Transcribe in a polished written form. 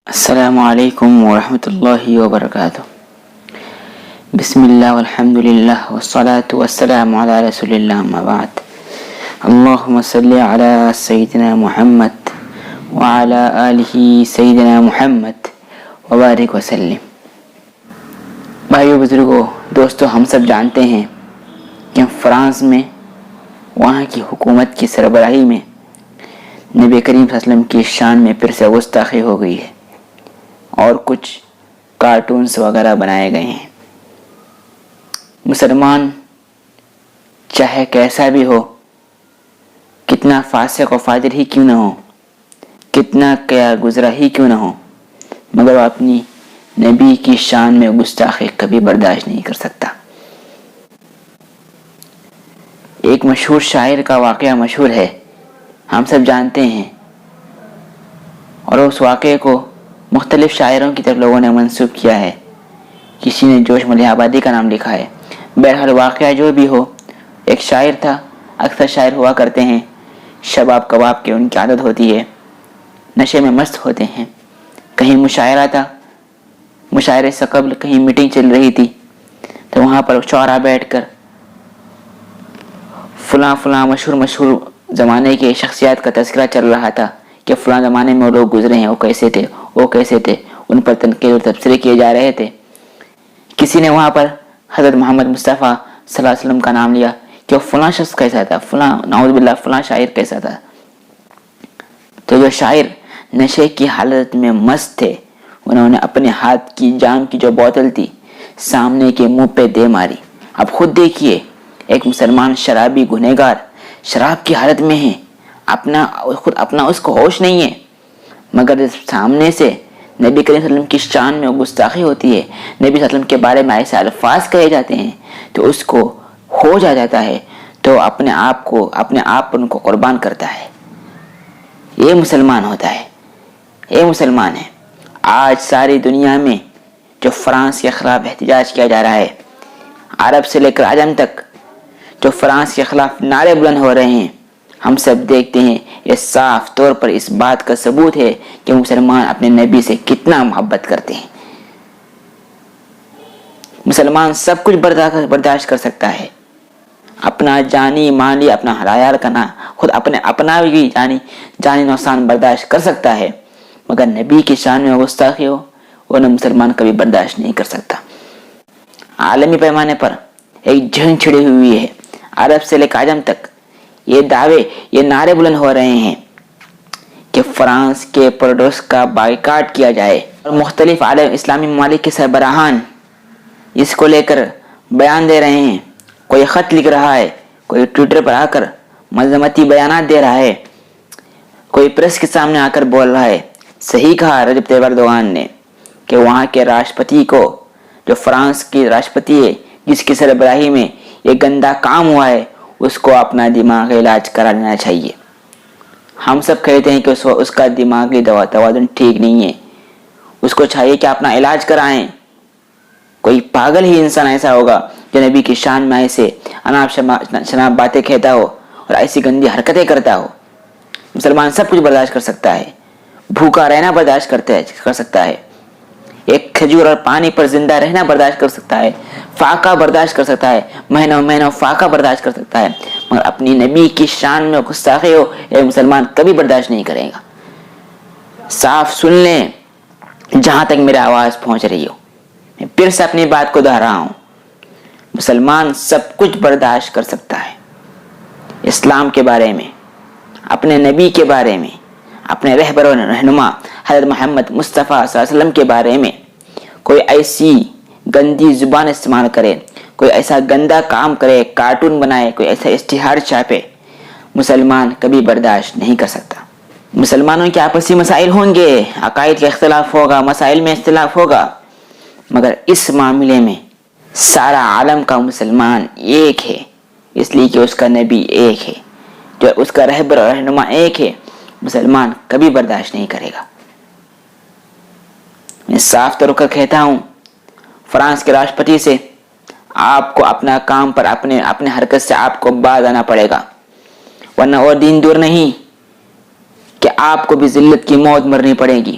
السلام علیکم ورحمۃ اللہ وبرکاتہ۔ بسم اللہ والحمد للہ والصلاة والسلام علی رسول اللہ، اما بعد۔ اللہم صلی علی سیدنا محمد وعلی آلہ سیدنا محمد وبارک وسلم۔ بھائیو، بزرگوں، دوستو، ہم سب جانتے ہیں کہ فرانس میں وہاں کی حکومت کی سربراہی میں نبی کریم صلی اللہ علیہ وسلم کی شان میں پھر سے گستاخی ہو گئی ہے اور کچھ کارٹونز وغیرہ بنائے گئے ہیں۔ مسلمان چاہے کیسا بھی ہو، کتنا فاسق و فاجر ہی کیوں نہ ہو، کتنا کیا گزرا ہی کیوں نہ ہو، مگر وہ اپنی نبی کی شان میں گستاخی کبھی برداشت نہیں کر سکتا۔ ایک مشہور شاعر کا واقعہ مشہور ہے، ہم سب جانتے ہیں، اور اس واقعے کو مختلف شاعروں کی طرف لوگوں نے منسوب کیا ہے۔ کسی نے جوش ملیح آبادی کا نام لکھا ہے۔ بہرحال واقعہ جو بھی ہو، ایک شاعر تھا، اکثر شاعر ہوا کرتے ہیں، شباب کباب کی ان کی عادت ہوتی ہے، نشے میں مست ہوتے ہیں۔ کہیں مشاعرہ تھا، مشاعرے سے قبل کہیں میٹنگ چل رہی تھی، تو وہاں پر شعراء بیٹھ کر فلاں مشہور زمانے کے شخصیات کا تذکرہ چل رہا تھا کہ فلاں زمانے میں وہ لوگ گزرے ہیں، وہ کیسے تھے، ان پر تنقید اور تبصرے کیے جا رہے تھے۔ کسی نے وہاں پر حضرت محمد مصطفیٰ صلی اللہ علیہ وسلم کا نام لیا کہ وہ فلاں شخص کیسا تھا، فلاں نعوذ باللہ فلاں شاعر کیسا تھا۔ تو جو شاعر نشے کی حالت میں مست تھے، انہوں نے اپنے ہاتھ کی جام کی جو بوتل تھی سامنے کے منہ پہ دے ماری۔ اب خود دیکھیے، ایک مسلمان شرابی گنہگار شراب کی حالت میں ہے، اپنا اس کو ہوش نہیں ہے، مگر سامنے سے نبی کریم صلی اللہ علیہ وسلم کی شان میں گستاخی ہوتی ہے، نبی صلی اللہ علیہ وسلم کے بارے میں ایسے الفاظ کہے جاتے ہیں تو اس کو ہوش آ جاتا ہے، تو اپنے آپ پر ان کو قربان کرتا ہے۔ یہ مسلمان ہوتا ہے، یہ مسلمان ہے۔ آج ساری دنیا میں جو فرانس کے خلاف احتجاج کیا جا رہا ہے، عرب سے لے کر عجم تک جو فرانس کے خلاف نعرے بلند ہو رہے ہیں، ہم سب دیکھتے ہیں، یہ صاف طور پر اس بات کا ثبوت ہے کہ مسلمان اپنے نبی سے کتنا محبت کرتے ہیں۔ مسلمان سب کچھ برداشت کر سکتا ہے، اپنا جانی مالی، اپنا حلال کرنا، خود اپنا بھی جانی نقصان برداشت کر سکتا ہے، مگر نبی کی شان میں گستاخی ہو، وہ نہ مسلمان کبھی برداشت نہیں کر سکتا۔ عالمی پیمانے پر ایک جنگ چھڑی ہوئی ہے، عرب سے لے کر عجم تک یہ نعرے بلند ہو رہے ہیں کہ فرانس کے پروڈکٹس کا بائیکاٹ کیا جائے، اور مختلف عالم اسلامی ممالک کے سربراہان اس کو لے کر بیان دے رہے ہیں۔ کوئی خط لکھ رہا ہے، کوئی ٹویٹر پر آ کر مذمتی بیانات دے رہا ہے، کوئی پریس کے سامنے آ کر بول رہا ہے۔ صحیح کہا رجب طیب ایردوان نے کہ وہاں کے راشٹرپتی کو، جو فرانس کی راشٹرپتی ہے، جس کی سربراہی میں یہ گندا کام ہوا ہے، اس کو اپنا دماغی علاج کرا لینا چاہیے۔ ہم سب کہتے ہیں کہ اس کا دماغی توازن ٹھیک نہیں ہے، اس کو چاہیے کہ اپنا علاج کرائیں۔ کوئی پاگل ہی انسان ایسا ہوگا جو نبی کی شان میں ایسے اناپ شناپ باتیں کہتا ہو اور ایسی گندی حرکتیں کرتا ہو۔ مسلمان سب کچھ برداشت کر سکتا ہے، بھوکا رہنا برداشت کر سکتا ہے، ایک کھجور اور پانی پر زندہ رہنا برداشت کر سکتا ہے، فاقہ برداشت کر سکتا ہے، مہینوں فاقہ برداشت کر سکتا ہے، مگر اپنی نبی کی شان میں گستاخی ہو، یہ مسلمان کبھی برداشت نہیں کرے گا۔ صاف سن لیں، جہاں تک میری آواز پہنچ رہی ہو، میں پھر سے اپنی بات کو دہرا رہا ہوں، مسلمان سب کچھ برداشت کر سکتا ہے۔ اسلام کے بارے میں، اپنے نبی کے بارے میں، اپنے رہبر و رہنما حضرت محمد مصطفیٰ صلی اللہ علیہ وسلم کے بارے میں کوئی ایسی گندی زبان استعمال کرے، کوئی ایسا گندا کام کرے، کارٹون بنائے، کوئی ایسا اشتہار چھاپے، مسلمان کبھی برداشت نہیں کر سکتا۔ مسلمانوں کے آپسی مسائل ہوں گے، عقائد کا اختلاف ہوگا، مسائل میں اختلاف ہوگا، مگر اس معاملے میں سارا عالم کا مسلمان ایک ہے، اس لیے کہ اس کا نبی ایک ہے، جو اس کا رہبر اور رہنما ایک ہے، مسلمان کبھی برداشت نہیں کرے گا۔ میں صاف طور پر کہتا ہوں، فرانس کے راشٹرپتی سے آپ کو اپنا کام پر اپنے حرکت سے آپ کو باز آنا پڑے گا، ورنہ اور دین دور نہیں کہ آپ کو بھی ذلت کی موت مرنی پڑے گی۔